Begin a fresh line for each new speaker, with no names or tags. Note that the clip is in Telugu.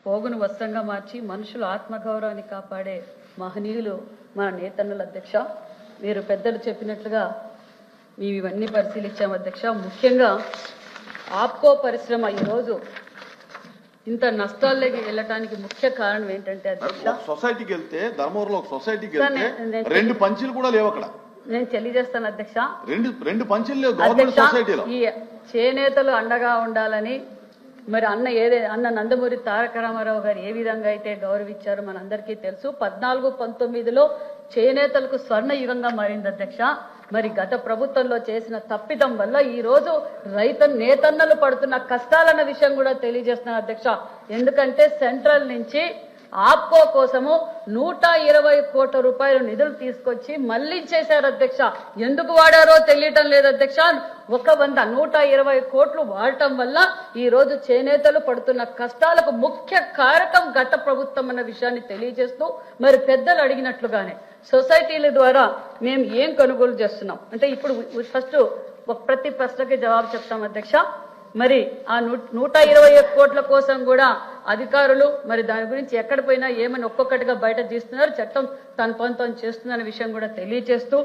పోగును వస్త్రంగా మార్చి మనుషుల ఆత్మగౌరవాన్ని కాపాడే మహనీయులు మన నేతన్నల అధ్యక్ష. మీరు పెద్దలు చెప్పినట్లుగా మేము ఇవన్నీ పరిశీలించాం అధ్యక్ష. ముఖ్యంగా ఆప్కో పరిశ్రమ ఈరోజు ఇంత నష్టాల్లోకి వెళ్ళటానికి ముఖ్య కారణం ఏంటంటే అధ్యక్ష,
సొసైటీకి వెళ్తే ధర్మవరంలో ఒక సొసైటీకి వెళ్తే 2 పంచులు కూడా లేవు అక్కడ.
నేను తెలియజేస్తాను అధ్యక్ష.
రెండు పంచులు లేవు గవర్నమెంట్ సొసైటీలో.
ఈ చేనేతలు అండగా ఉండాలని మరి అన్న నందమూరి తారక రామారావు గారు ఏ విధంగా అయితే గౌరవించారో మనందరికీ తెలుసు. 14-19లో చేనేతలకు స్వర్ణ యుగంగా మారింది అధ్యక్ష. మరి గత ప్రభుత్వంలో చేసిన తప్పిదం వల్ల ఈ రోజు నేతన్నలు పడుతున్న కష్టాలన్న విషయం కూడా తెలియజేస్తున్నారు అధ్యక్ష. ఎందుకంటే సెంట్రల్ నుంచి ఆప్కో కోసము 120 కోట్ల రూపాయలు నిధులు తీసుకొచ్చి మళ్లించేశారు అధ్యక్ష. ఎందుకు వాడారో తెలియటం లేదు అధ్యక్ష. 120 కోట్లు వాడటం వల్ల ఈ రోజు చేనేతలు పడుతున్న కష్టాలకు ముఖ్య కారకం గత ప్రభుత్వం అన్న విషయాన్ని తెలియజేస్తూ, మరి పెద్దలు అడిగినట్లుగానే సొసైటీల ద్వారా మేము ఏం కొనుగోలు చేస్తున్నాం అంటే ఇప్పుడు ఫస్ట్ ప్రతి ప్రశ్నకి జవాబు చెప్తాం అధ్యక్ష. మరి ఆ 120 కోట్ల కోసం కూడా అధికారులు మరి దాని గురించి ఎక్కడ పోయినా ఏమని ఒక్కొక్కటిగా బయట తీస్తున్నారు. చట్టం తన పని తాను చేస్తుందనే విషయం కూడా తెలియజేస్తూ